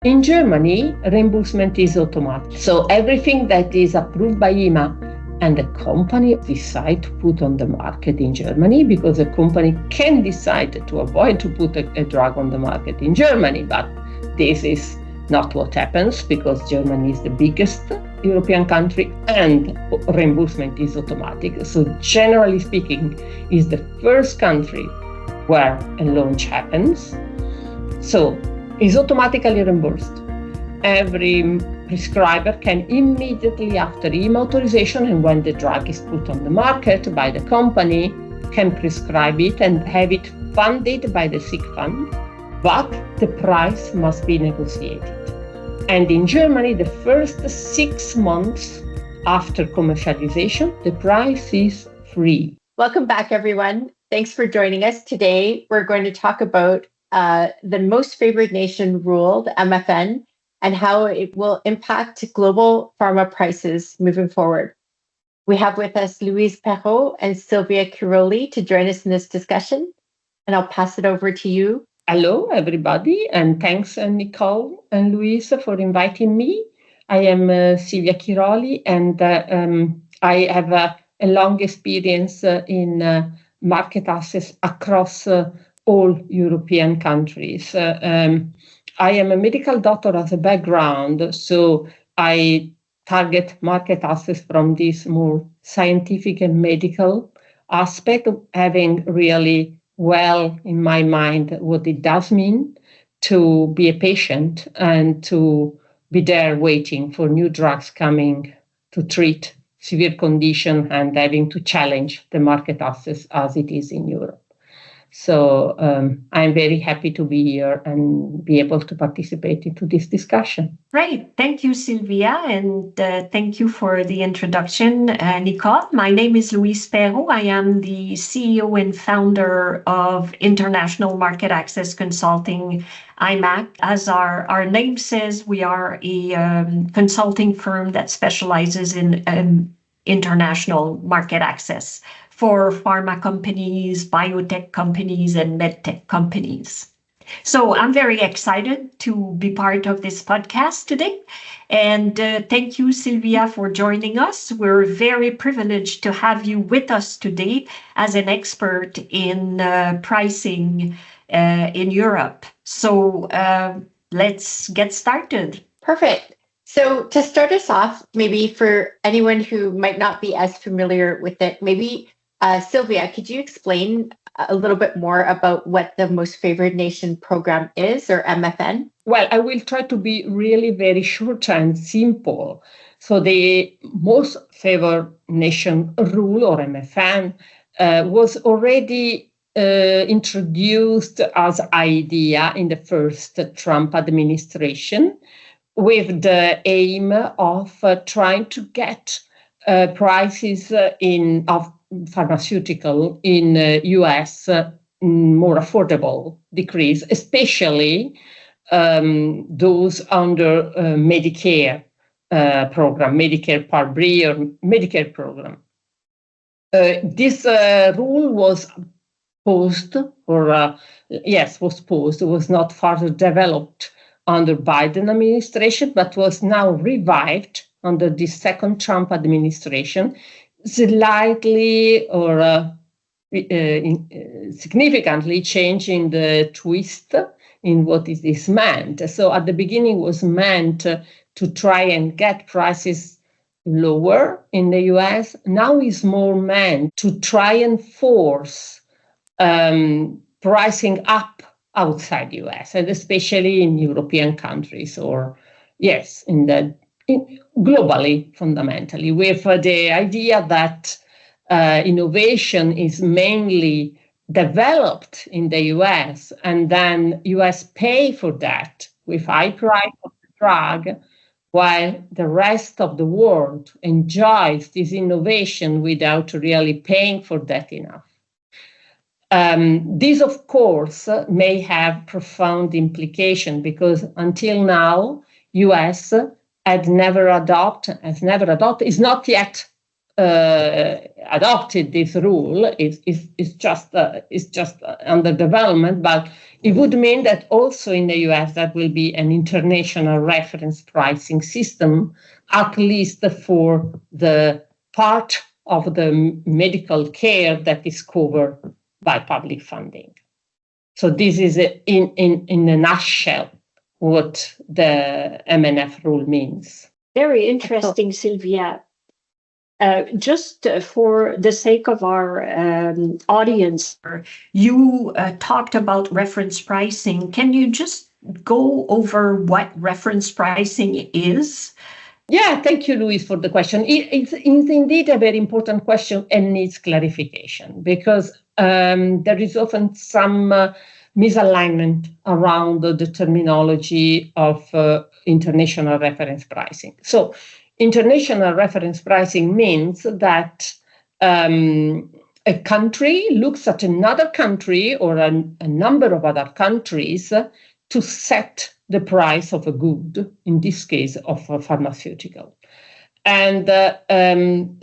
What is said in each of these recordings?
In Germany, reimbursement is automatic. So everything that is approved by IMAC and the company decide to put on the market in Germany, because a company can decide to avoid to put a drug on the market in Germany, but this is not what happens, because Germany is the biggest European country and reimbursement is automatic. So generally speaking, is the first country where a launch happens. So is automatically reimbursed. Every prescriber can immediately after EMA authorization, and when the drug is put on the market by the company, can prescribe it and have it funded by the sick fund, but the price must be negotiated. And in Germany, the first 6 months after commercialization, the price is free. Welcome back, everyone. Thanks for joining us. Today, we're going to talk about the Most Favoured Nation rule, the MFN, and how it will impact global pharma prices moving forward. We have with us Louise Perrault and Silvia Chiroli to join us in this discussion, and I'll pass it over to you. Hello, everybody, and thanks, Nicole and Louise, for inviting me. I am Silvia Chiroli, and I have a long experience in market access across all European countries. I am a medical doctor as a background, so I target market access from this more scientific and medical aspect of having really well in my mind what it does mean to be a patient and to be there waiting for new drugs coming to treat severe condition and having to challenge the market access as it is in Europe. So I'm very happy to be here and be able to participate into this discussion. Great. Thank you, Silvia, and thank you for the introduction, Nicole. My name is Louise Perrault. I am the CEO and founder of International Market Access Consulting, IMAC. As our name says, we are a consulting firm that specializes in international market access for pharma companies, biotech companies, and medtech companies. So I'm very excited to be part of this podcast today. And thank you, Silvia, for joining us. We're very privileged to have you with us today as an expert in pricing in Europe. So let's get started. Perfect. So to start us off, maybe for anyone who might not be as familiar with it, maybe Silvia, could you explain a little bit more about what the Most Favoured Nation program is, or MFN? Well, I will try to be really very short and simple. So the Most Favoured Nation rule, or MFN, was already introduced as idea in the first Trump administration, with the aim of trying to get prices of pharmaceutical in US more affordable, decrease, especially those under Medicare program, Medicare Part B or Medicare program. This rule was posed, was not further developed under Biden administration, but was now revived under the second Trump administration, slightly or significantly changing the twist in what is this meant. So at the beginning was meant to try and get prices lower in the US. Now is more meant to try and force pricing up outside US, and especially in European countries, or globally, fundamentally, with the idea that innovation is mainly developed in the US, and then US pay for that with high price of the drug, while the rest of the world enjoys this innovation without really paying for that enough. This, of course, may have profound implication, because until now, US is not yet adopted this rule. Is just under development, but it would mean that also in the US there will be an international reference pricing system, at least for the part of the medical care that is covered by public funding. So this is in a nutshell what the MNF rule means. Very interesting, Silvia. Just for the sake of our audience, you talked about reference pricing. Can you just go over what reference pricing is? Yeah, thank you, Louise, for the question. It's indeed a very important question and needs clarification, because there is often some misalignment around the terminology of international reference pricing. So international reference pricing means that a country looks at another country or a number of other countries to set the price of a good, in this case of a pharmaceutical. And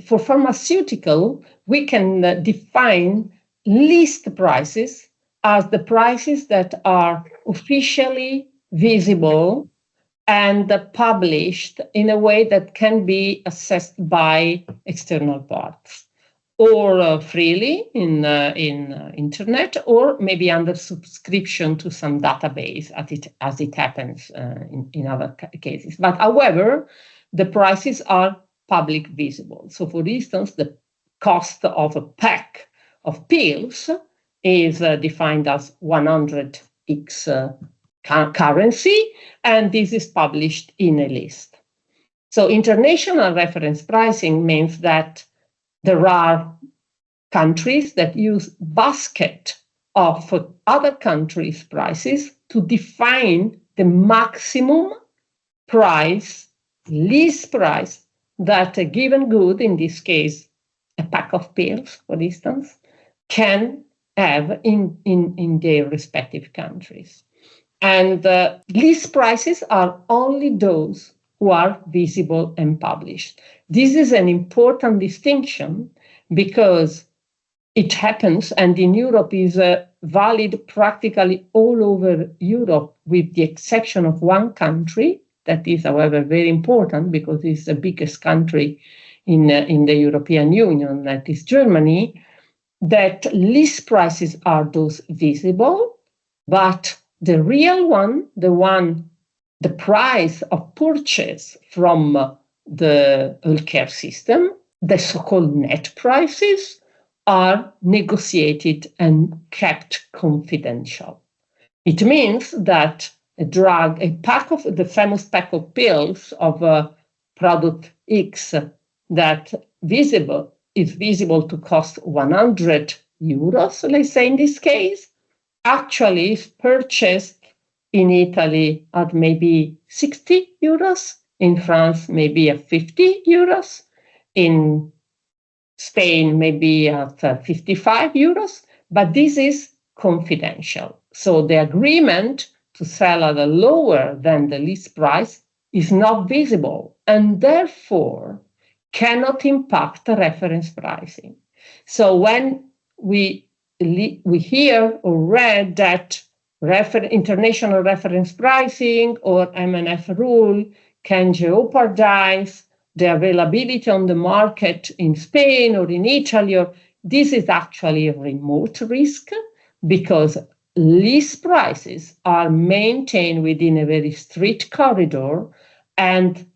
for pharmaceutical, we can define list prices as the prices that are officially visible and published in a way that can be assessed by external parts, or freely in internet, or maybe under subscription to some database, as it happens in other cases. But however, the prices are public visible. So for instance, the cost of a pack of pills is defined as 100x currency, and this is published in a list. So international reference pricing means that there are countries that use basket of other countries' prices to define the maximum price, list price, that a given good, in this case, a pack of pills, for instance, can have in their respective countries. And list prices are only those who are visible and published. This is an important distinction because it happens, and in Europe is valid practically all over Europe, with the exception of one country that is, however, very important because it's the biggest country in the European Union, that is Germany, that list prices are those visible, but the real one, the price of purchase from the healthcare system, the so-called net prices, are negotiated and kept confidential. It means that the famous pack of pills of product X that is visible to cost 100 euros, let's say in this case, actually is purchased in Italy at maybe 60 euros, in France maybe at 50 euros, in Spain maybe at 55 euros, but this is confidential. So the agreement to sell at a lower than the list price is not visible and therefore cannot impact the reference pricing. So when we hear or read that international reference pricing or MNF rule can jeopardize the availability on the market in Spain or in Italy, this is actually a remote risk, because list prices are maintained within a very strict corridor, and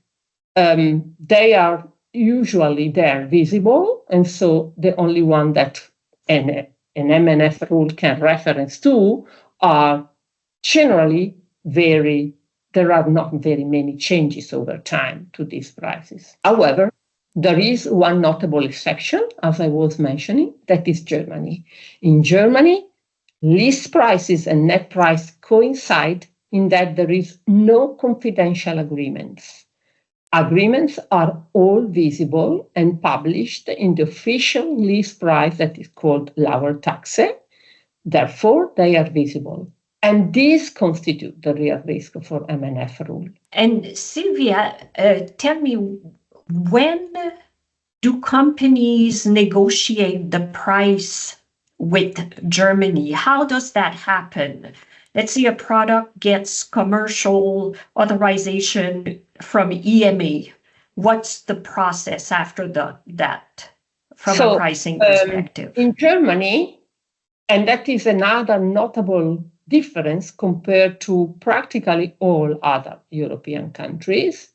they are usually visible, and so the only one that an MNF rule can reference to are generally there are not very many changes over time to these prices. However, there is one notable exception, as I was mentioning, that is Germany. In Germany, list prices and net price coincide in that there is no confidential agreements. Agreements are all visible and published in the official list price that is called Lauertaxe. Therefore, they are visible. And these constitute the real risk for MNF rule. And Silvia, tell me, when do companies negotiate the price with Germany? How does that happen? Let's say a product gets commercial authorization from EMA. What's the process after that from a pricing perspective? In Germany, and that is another notable difference compared to practically all other European countries.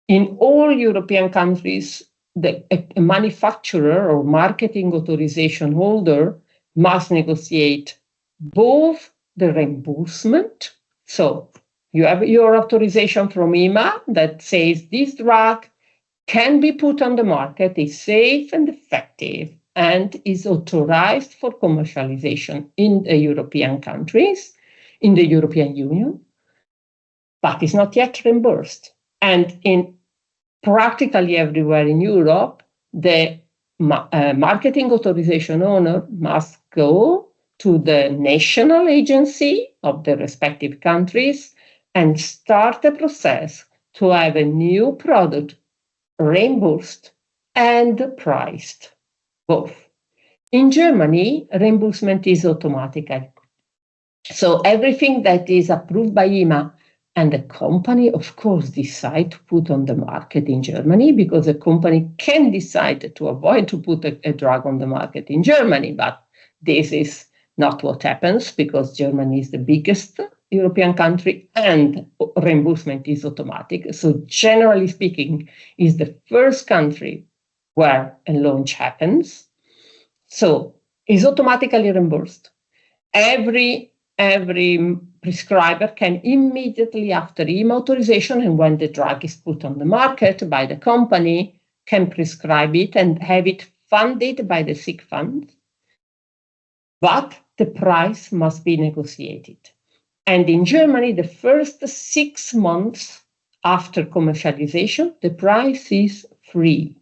In all European countries, a manufacturer or marketing authorization holder must negotiate both the reimbursement. So you have your authorization from EMA that says this drug can be put on the market, is safe and effective, and is authorized for commercialization in the European countries, in the European Union, but is not yet reimbursed. And in practically everywhere in Europe, the marketing authorization owner must go to the national agency of the respective countries and start a process to have a new product reimbursed and priced, both. In Germany, reimbursement is automatic. So everything that is approved by EMA and the company, of course, decide to put on the market in Germany, because a company can decide to avoid to put a drug on the market in Germany, but this is not what happens, because Germany is the biggest European country and reimbursement is automatic. So generally speaking, is the first country where a launch happens. So it's automatically reimbursed. Every prescriber can immediately after EMA authorization, and when the drug is put on the market by the company, can prescribe it and have it funded by the sick fund. But the price must be negotiated. And in Germany, the first 6 months after commercialization, the price is free.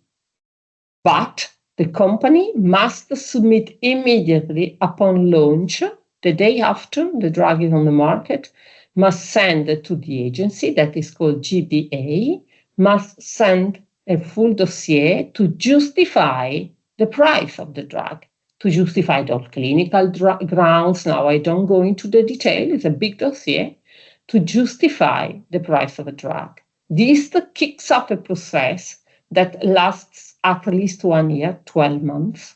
But the company must submit immediately upon launch, the day after the drug is on the market, must send to the agency that is called GBA, must send a full dossier to justify the price of the drug, to justify the clinical grounds. Now I don't go into the detail, it's a big dossier, to justify the price of a drug. This kicks off a process that lasts at least 1 year, 12 months.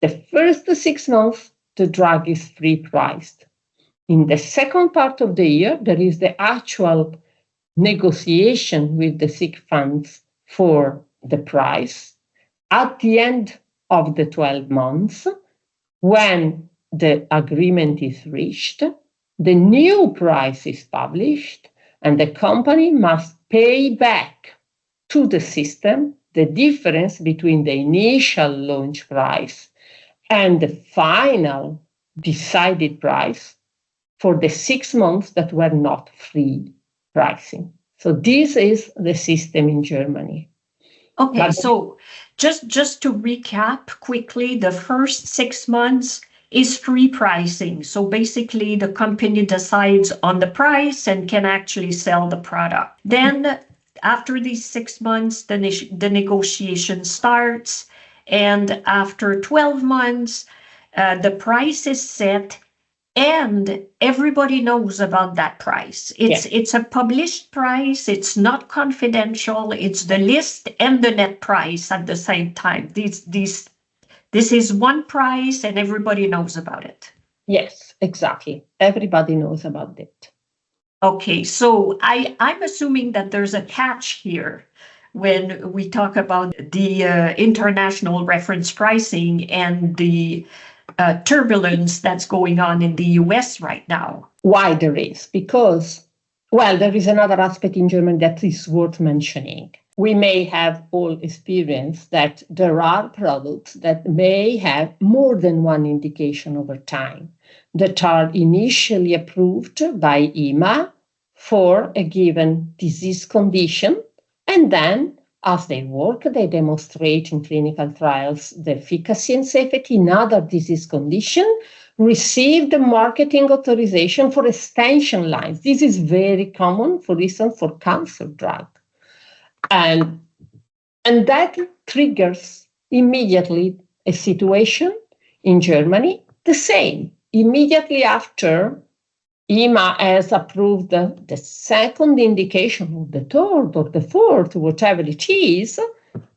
The first 6 months, the drug is free priced. In the second part of the year, there is the actual negotiation with the sick funds for the price. At the end of the 12 months, when the agreement is reached, the new price is published, and the company must pay back to the system the difference between the initial launch price and the final decided price for the 6 months that were not free pricing. So this is the system in Germany. Okay, so just to recap quickly, the first 6 months is free pricing. So basically the company decides on the price and can actually sell the product. Then after these 6 months, the negotiation starts. And after 12 months, the price is set and everybody knows about that price. It's a published price. It's not confidential. It's the list and the net price at the same time. This is one price and everybody knows about it. Yes, exactly. Everybody knows about it. Okay, so I'm assuming that there's a catch here when we talk about the international reference pricing and the turbulence that's going on in the US right now. Why there is? Because, well, there is another aspect in Germany that is worth mentioning. We may have all experienced that there are products that may have more than one indication over time that are initially approved by EMA for a given disease condition, and then as they work, they demonstrate in clinical trials the efficacy and safety in other disease conditions, receive the marketing authorization for extension lines. This is very common, for instance, for cancer drugs. And And that triggers immediately a situation in Germany, the same. Immediately after EMA has approved the second indication, or the third, or the fourth, whatever it is,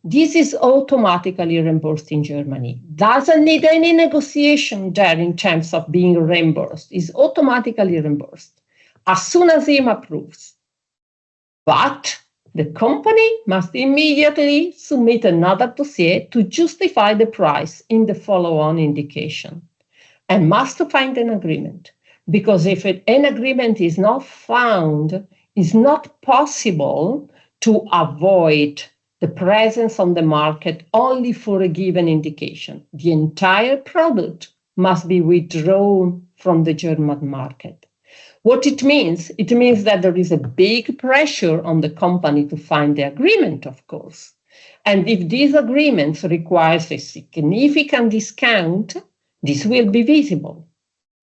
this is automatically reimbursed in Germany. Doesn't need any negotiation there in terms of being reimbursed. It's automatically reimbursed as soon as EMA approves. But the company must immediately submit another dossier to justify the price in the follow-on indication and must find an agreement. Because if an agreement is not found, it's not possible to avoid the presence on the market only for a given indication. The entire product must be withdrawn from the German market. What it means that there is a big pressure on the company to find the agreement, of course. And if this agreement requires a significant discount, this will be visible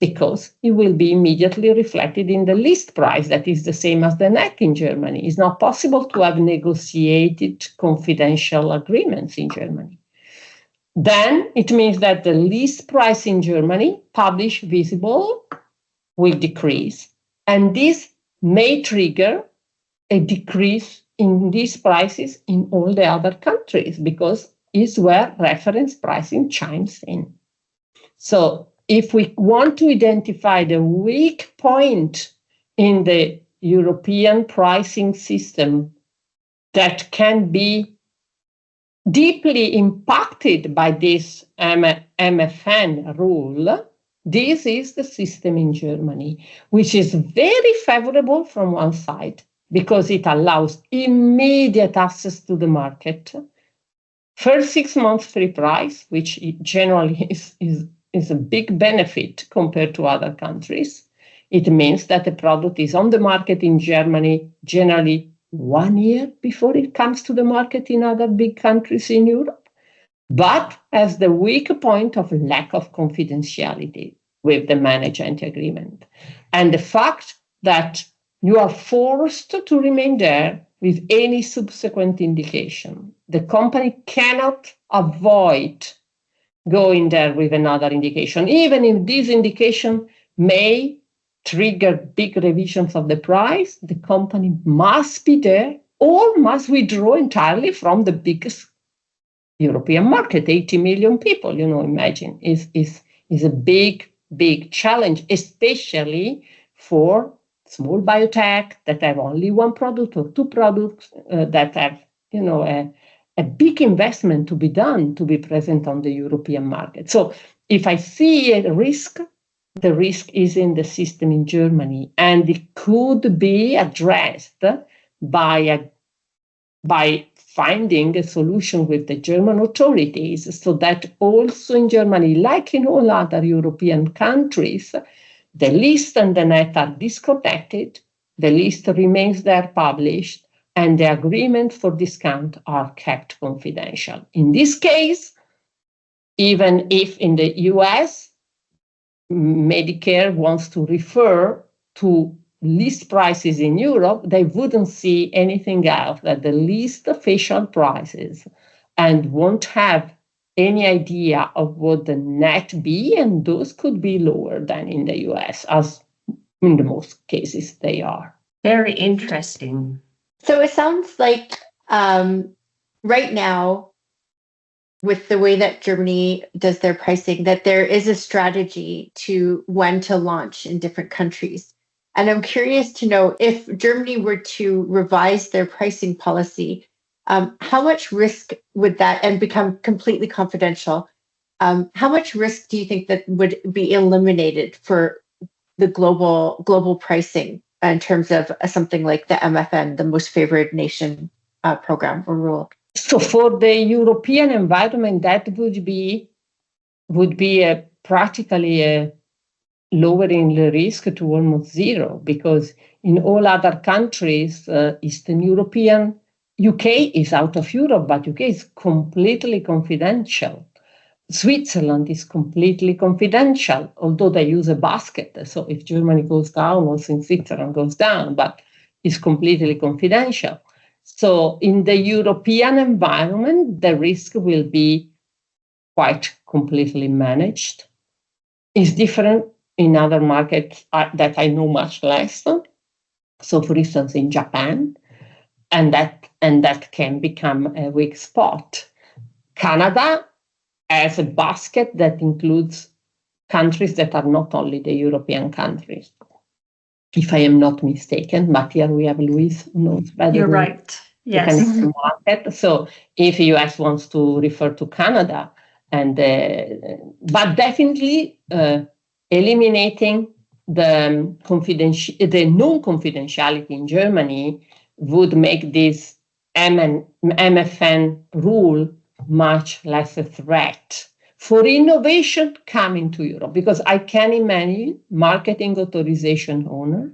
because it will be immediately reflected in the list price that is the same as the NEC in Germany. It's not possible to have negotiated confidential agreements in Germany. Then it means that the list price in Germany, published, visible, will decrease. And this may trigger a decrease in these prices in all the other countries because it's where reference pricing chimes in. So if we want to identify the weak point in the European pricing system that can be deeply impacted by this MFN rule, this is the system in Germany, which is very favorable from one side because it allows immediate access to the market. First 6 months free price, which generally is a big benefit compared to other countries. It means that the product is on the market in Germany generally 1 year before it comes to the market in other big countries in Europe, but has the weak point of lack of confidentiality with the management agreement. And the fact that you are forced to remain there with any subsequent indication. The company cannot avoid going there with another indication, even if this indication may trigger big revisions of the price, the company must be there or must withdraw entirely from the biggest European market, 80 million people, imagine, is a big challenge, especially for small biotech that have only one product or two products that have, a big investment to be done to be present on the European market. So if I see a risk, the risk is in the system in Germany, and it could be addressed by finding a solution with the German authorities so that also in Germany, like in all other European countries, the list and the net are disconnected, the list remains there published, and the agreements for discount are kept confidential. In this case, even if in the US, Medicare wants to refer to list prices in Europe, they wouldn't see anything else than the list official prices and won't have any idea of what the net be, and those could be lower than in the US, as in the most cases they are. Very interesting. So it sounds like right now, with the way that Germany does their pricing, that there is a strategy to when to launch in different countries. And I'm curious to know if Germany were to revise their pricing policy, how much risk would that, and become completely confidential, how much risk do you think that would be eliminated for the global pricing in terms of something like the MFN, the Most Favoured Nation program or rule? So for the European environment, that would be practically lowering the risk to almost zero, because in all other countries, Eastern European, UK is out of Europe, but UK is completely confidential. Switzerland is completely confidential, although they use a basket. So if Germany goes down, also in Switzerland goes down, but it's completely confidential. So in the European environment, the risk will be quite completely managed. It's different in other markets that I know much less. So, for instance, in Japan, and that can become a weak spot. Canada has a basket that includes countries that are not only the European countries, if I am not mistaken. But here we have Louise, who knows better. You're right. Yes. Market. So if US wants to refer to Canada, and but definitely eliminating the non-confidentiality in Germany would make this MFN rule much less a threat for innovation coming to Europe, because I can imagine marketing authorization owner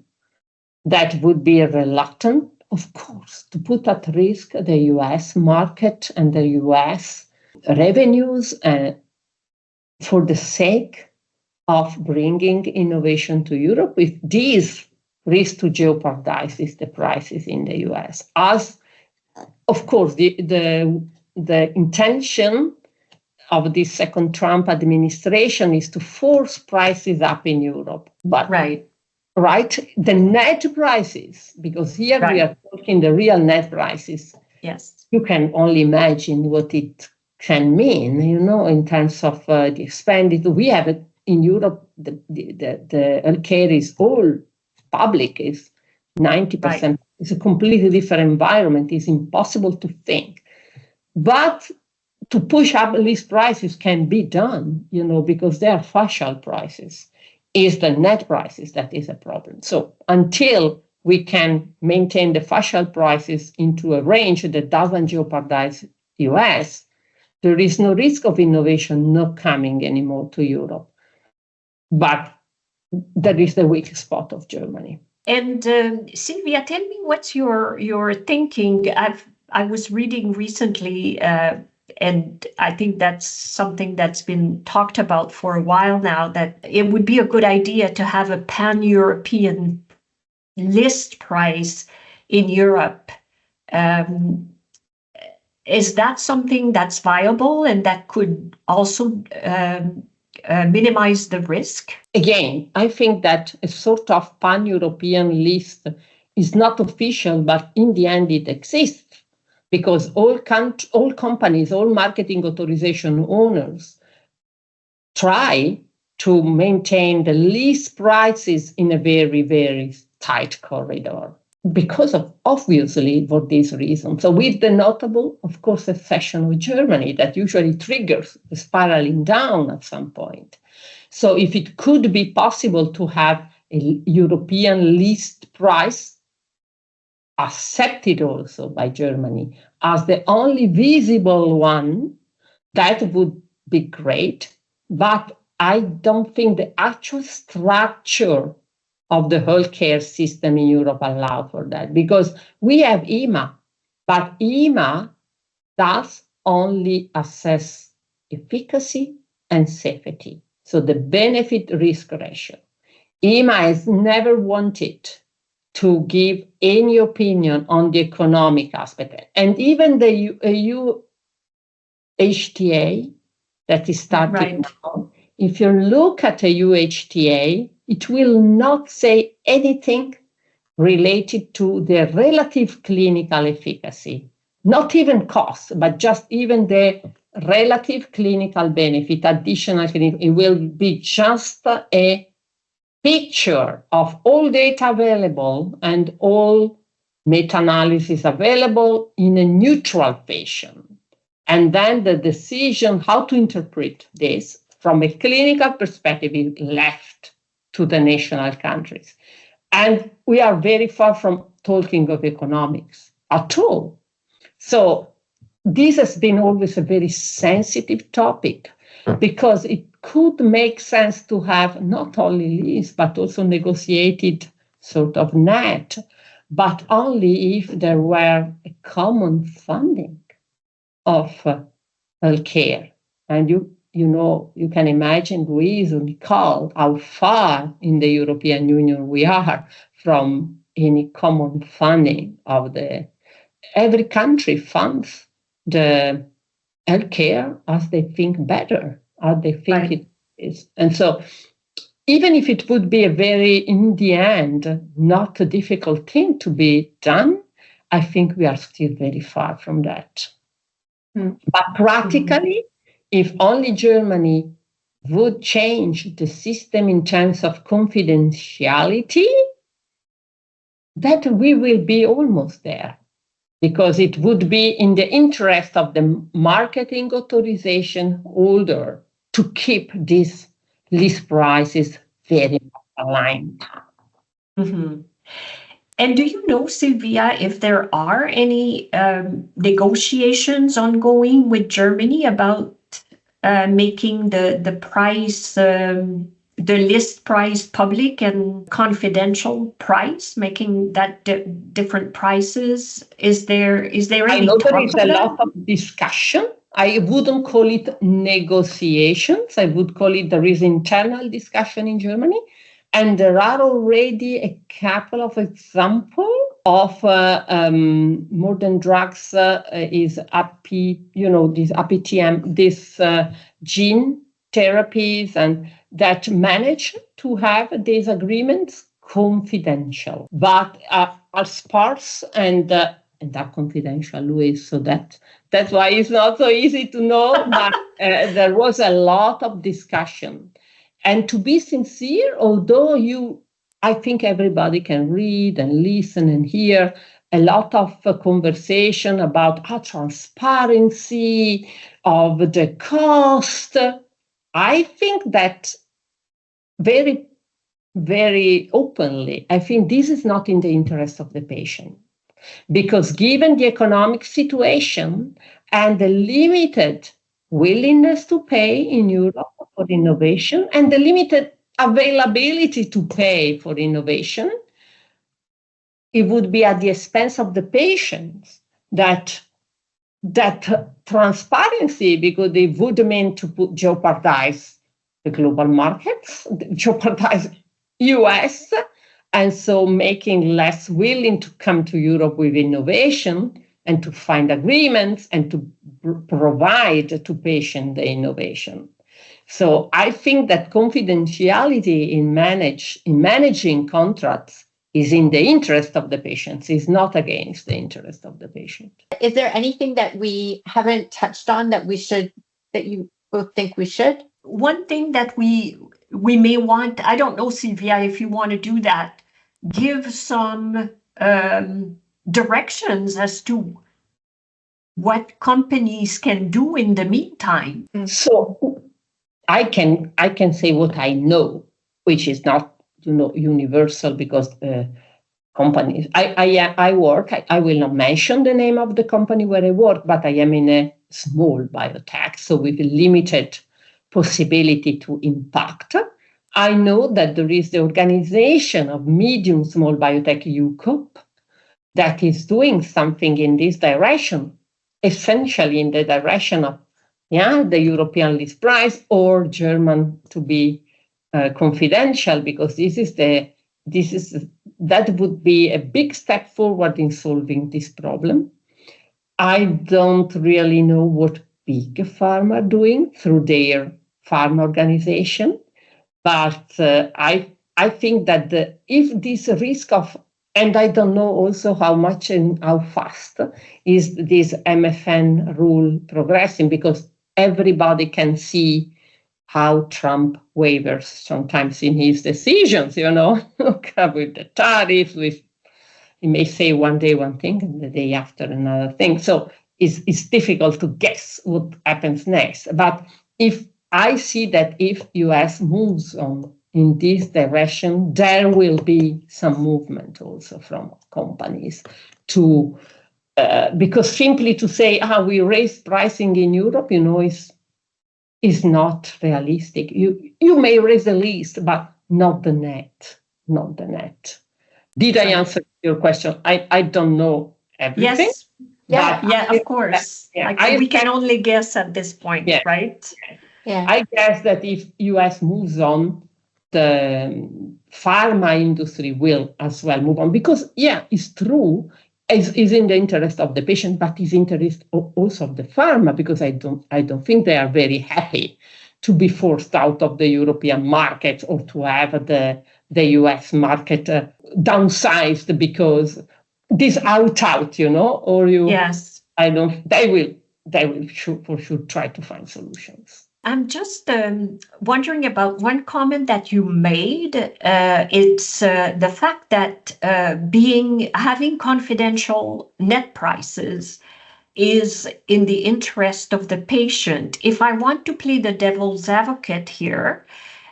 that would be reluctant, of course, to put at risk the US market and the US revenues for the sake of bringing innovation to Europe, with these risks to jeopardize the prices in the US. As, of course, the intention of the second Trump administration is to force prices up in Europe. But right, the net prices, because here we are talking the real net prices. Yes, you can only imagine what it can mean, in terms of the expenditure. We have it in Europe. The healthcare is all public, is 90%. Right. It's a completely different environment. It's impossible to think, but to push up list prices can be done, because they are partial prices. Is the net prices that is a problem. So until we can maintain the partial prices into a range that doesn't jeopardize US, there is no risk of innovation not coming anymore to Europe. But that is the weak spot of Germany. And Silvia, tell me what's your thinking. I was reading recently, and I think that's something that's been talked about for a while now, that it would be a good idea to have a pan-European list price in Europe. Is that something that's viable and that could also minimize the risk? Again, I think that a sort of pan-European list is not official, but in the end it exists. Because all companies, all marketing authorization owners try to maintain the least prices in a very, very tight corridor, because of, obviously, for this reason. So with the notable, of course, exception of Germany that usually triggers the spiraling down at some point. So if it could be possible to have a European list price accepted also by Germany as the only visible one, that would be great. But I don't think the actual structure of the healthcare system in Europe allow for that, because we have IMAC, but IMAC does only assess efficacy and safety, so the benefit-risk ratio. IMAC has never wanted to give any opinion on the economic aspect. And even the EU HTA that is starting now, if you look at the EU HTA, it will not say anything related to the relative clinical efficacy, not even cost, but just even the relative clinical benefit, additional clinical. It will be just a picture of all data available and all meta-analysis available in a neutral fashion. And then the decision how to interpret this from a clinical perspective is left to the national countries. And we are very far from talking of economics at all. So this has been always a very sensitive topic, because it could make sense to have not only lists, but also negotiated sort of net, but only if there were a common funding of healthcare. And you can imagine, Louise or Nicole, how far in the European Union we are from any common funding of the every country funds the healthcare as they think better, as they think it is. And so even if it would be in the end, not a difficult thing to be done, I think we are still very far from that. But practically, if only Germany would change the system in terms of confidentiality, that we will be almost there, because it would be in the interest of the marketing authorization holder to keep these list prices very aligned. Mm-hmm. And do you know, Silvia, if there are any negotiations ongoing with Germany about making the price, the list price public and confidential price, making that different prices? Is there any I know there talk is of a that? lot of discussion. I wouldn't call it negotiations. I would call it there is internal discussion in Germany. And there are already a couple of examples of modern drugs is this APTM, this gene therapies, and that manage to have these agreements confidential, but are sparse and are confidential, Louise. So that's why it's not so easy to know. But there was a lot of discussion. And to be sincere, although I think everybody can read and listen and hear a lot of conversation about transparency of the cost, I think that very, very openly, I think this is not in the interest of the patient. Because given the economic situation and the limited willingness to pay in Europe for innovation and the limited availability to pay for innovation, it would be at the expense of the patients that transparency, because it would mean to jeopardize the global markets, jeopardize US, and so making less willing to come to Europe with innovation and to find agreements and to provide to patients the innovation. So I think that confidentiality in managing contracts is in the interest of the patients, is not against the interest of the patient. Is there anything that we haven't touched on that you both think we should? One thing that we may want, I don't know, Silvia, if you want to do that, give some directions as to what companies can do in the meantime. So I can say what I know, which is not universal, because companies I work. I will not mention the name of the company where I work, but I am in a small biotech, so with limited possibility to impact. I know that there is the organization of medium small biotech UCOP that is doing something in this direction, essentially in the direction of the European list price, or German to be confidential, because that would be a big step forward in solving this problem. I don't really know what big pharma are doing through their pharma organization, but I think that if this risk of, and I don't know also how much and how fast is this MFN rule progressing, because everybody can see how Trump wavers sometimes in his decisions, with the tariffs, he may say one day one thing and the day after another thing. So it's difficult to guess what happens next. But if I see that if US moves on in this direction, there will be some movement also from companies to, because simply to say, we raise pricing in Europe, is not realistic. You may raise the list, but not the net. Did I answer your question? I don't know everything. Yes. Yeah, of course. We can only guess at this point, right? Yeah. I guess that if US moves on, the pharma industry will as well move on. Because, it's true, is in the interest of the patient, but is interest also of the pharma, because I don't think they are very happy to be forced out of the European market or to have the US market downsized because this out, or you. Yes. They will for sure try to find solutions. I'm just wondering about one comment that you made. It's the fact that having confidential net prices is in the interest of the patient. If I want to play the devil's advocate here,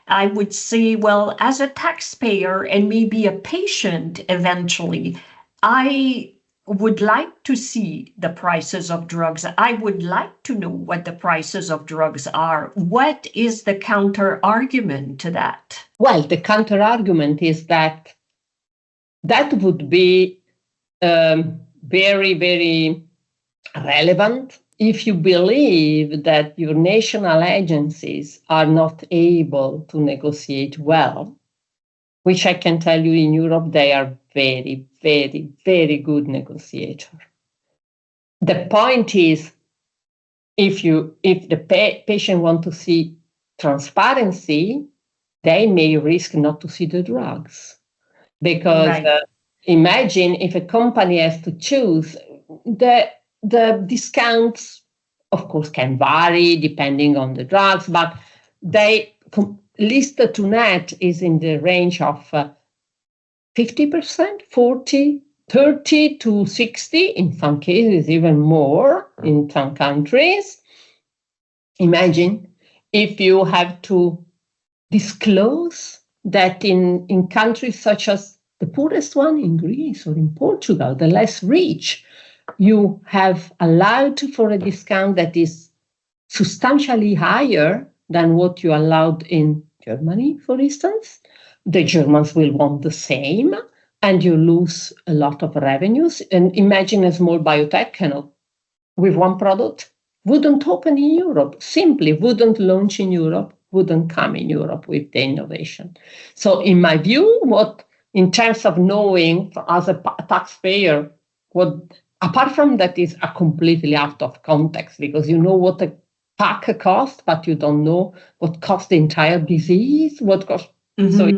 I would say, well, as a taxpayer and maybe a patient eventually, I would like to see the prices of drugs. I would like to know what the prices of drugs are. What is the counter argument to that? Well, the counter argument is that would be very, very relevant if you believe that your national agencies are not able to negotiate well, which I can tell you in Europe, they are very, very, very good negotiator. The point is, if the patient want to see transparency, they may risk not to see the drugs. Because imagine if a company has to choose, the discounts, of course, can vary depending on the drugs, but they list to net is in the range of 50%, 40, 30 to 60, in some cases even more in some countries. Imagine if you have to disclose that in countries such as the poorest one in Greece or in Portugal, the less rich, you have allowed for a discount that is substantially higher than what you allowed in Germany, for instance. The Germans will want the same, and you lose a lot of revenues. And imagine a small biotech with one product wouldn't open in Europe, simply wouldn't launch in Europe, wouldn't come in Europe with the innovation. So in my view, in terms of knowing as a taxpayer, apart from that is a completely out of context, because you know what a pack costs, but you don't know what costs the entire disease, what costs. So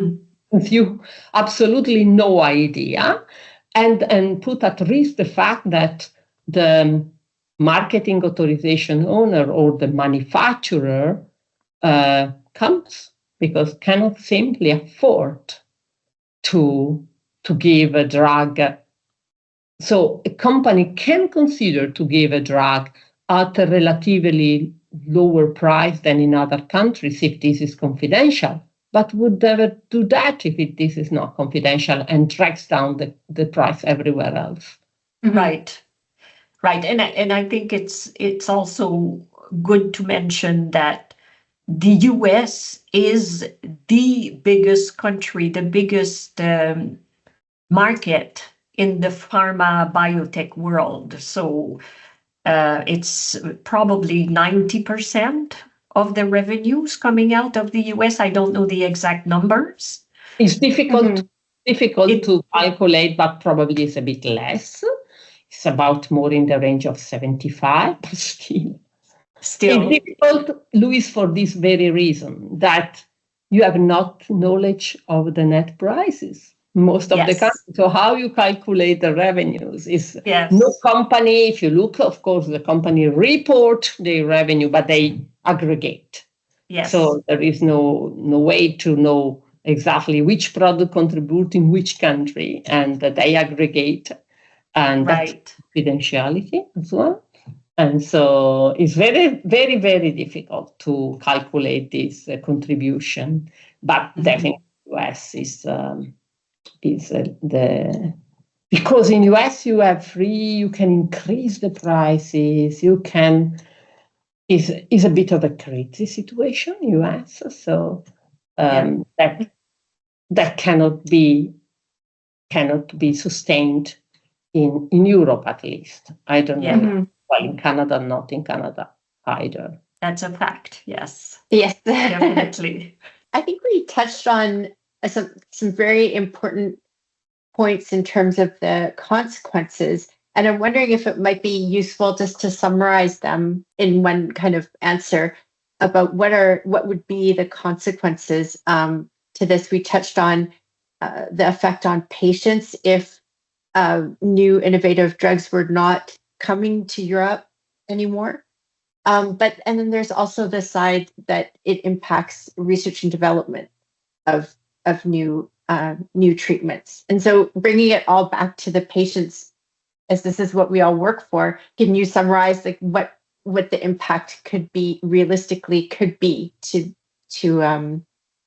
you absolutely no idea, and put at risk the fact that the marketing authorization owner or the manufacturer comes because cannot simply afford to give a drug. So a company can consider to give a drug at a relatively lower price than in other countries if this is confidential, but would never do that if this is not confidential and drags down the price everywhere else. Right. And I think it's also good to mention that the US is the biggest country, the biggest market in the pharma biotech world. So it's probably 90% of the revenues coming out of the US. I don't know the exact numbers. It's difficult to calculate, but probably it's a bit less. It's about more in the range of 75, but still. It's difficult, Louise, for this very reason, that you have not knowledge of the net prices. Most of the countries. So how you calculate the revenues is no company. If you look, of course, the company report their revenue, but they aggregate. Yes. So there is no way to know exactly which product contributes in which country, and they aggregate, and that's confidentiality as well. And so it's very, very, very difficult to calculate this contribution. But definitely, US is because in US you can increase the prices, is a bit of a crazy situation, US. So that cannot be sustained in Europe, at least. I don't know. Well, in Canada, not in Canada either. That's a fact. Yes. Yes, definitely. I think we touched on some very important points in terms of the consequences. And I'm wondering if it might be useful just to summarize them in one kind of answer about what would be the consequences to this. We touched on the effect on patients if new innovative drugs were not coming to Europe anymore. And then there's also the side that it impacts research and development of new treatments. And so bringing it all back to the patients, as this is what we all work for, can you summarize like what the impact could be realistically to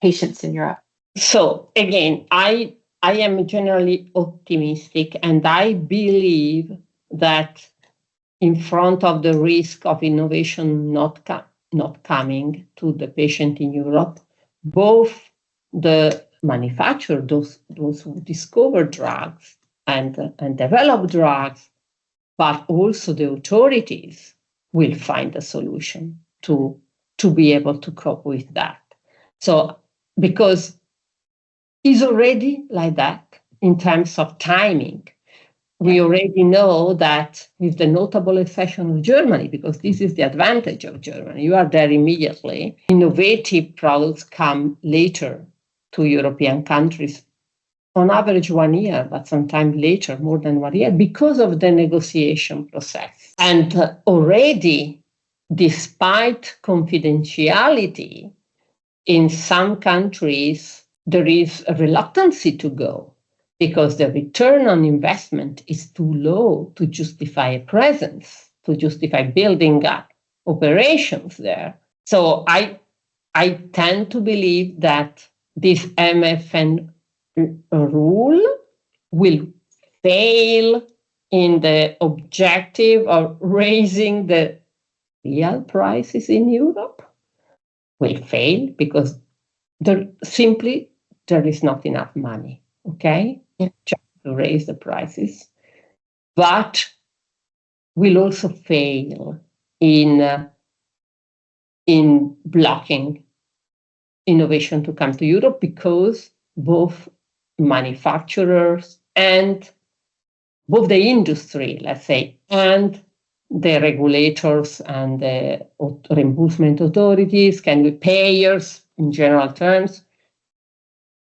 patients in Europe? So again, I am generally optimistic, and I believe that in front of the risk of innovation not coming to the patient in Europe, both the manufacturer, those who discover drugs and develop drugs, but also the authorities will find a solution to be able to cope with that. So because it's already like that in terms of timing. We already know that with the notable exception of Germany, because this is the advantage of Germany, you are there immediately. Innovative products come later to European countries, on average 1 year, but sometimes later, more than 1 year, because of the negotiation process. And already, despite confidentiality, in some countries, there is a reluctance to go because the return on investment is too low to justify a presence, to justify building up operations there. So I tend to believe that this MFN rule will fail in the objective of raising the real prices in Europe, will fail because there is not enough money, okay, just to raise the prices, but will also fail in blocking innovation to come to Europe because both manufacturers and both the industry, let's say, and the regulators and the reimbursement authorities, can be payers in general terms,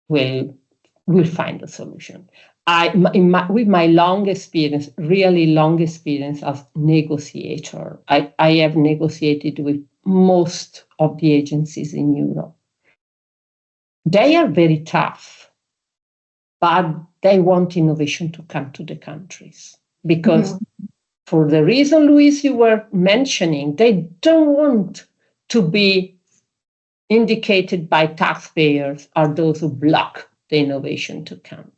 will find a solution. With my long experience, really long experience as negotiator, I have negotiated with most of the agencies in Europe. They are very tough, but they want innovation to come to the countries because for the reason, Louise, you were mentioning, they don't want to be indicated by taxpayers are those who block the innovation to come.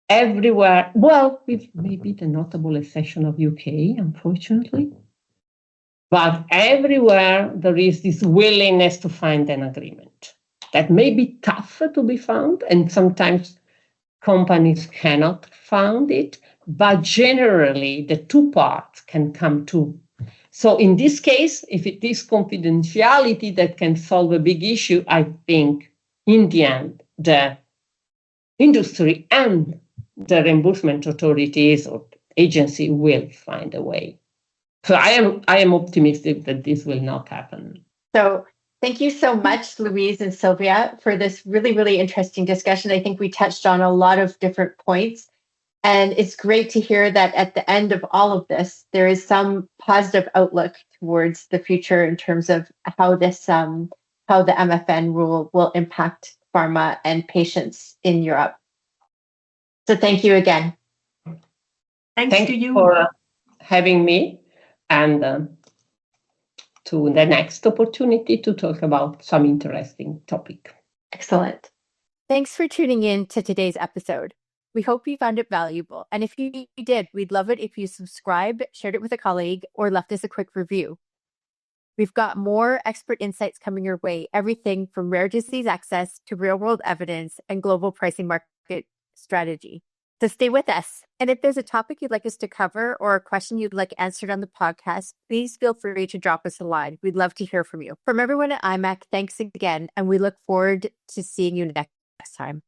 Everywhere, well, with maybe the notable exception of UK, unfortunately, but everywhere there is this willingness to find an agreement. That may be tougher to be found, and sometimes companies cannot find it, but generally the two parts can come to. So in this case, if it is confidentiality that can solve a big issue, I think in the end, the industry and the reimbursement authorities or agency will find a way. So I am optimistic that this will not happen. So thank you so much, Louise and Silvia, for this really, really interesting discussion. I think we touched on a lot of different points. And it's great to hear that at the end of all of this, there is some positive outlook towards the future in terms of how the MFN rule will impact pharma and patients in Europe. So thank you again. Thanks to you for having me, and to the next opportunity to talk about some interesting topic. Excellent. Thanks for tuning in to today's episode. We hope you found it valuable. And if you did, we'd love it if you subscribed, shared it with a colleague, or left us a quick review. We've got more expert insights coming your way, everything from rare disease access to real-world evidence and global pricing market strategy. So stay with us. And if there's a topic you'd like us to cover or a question you'd like answered on the podcast, please feel free to drop us a line. We'd love to hear from you. From everyone at IMAC, thanks again, and we look forward to seeing you next time.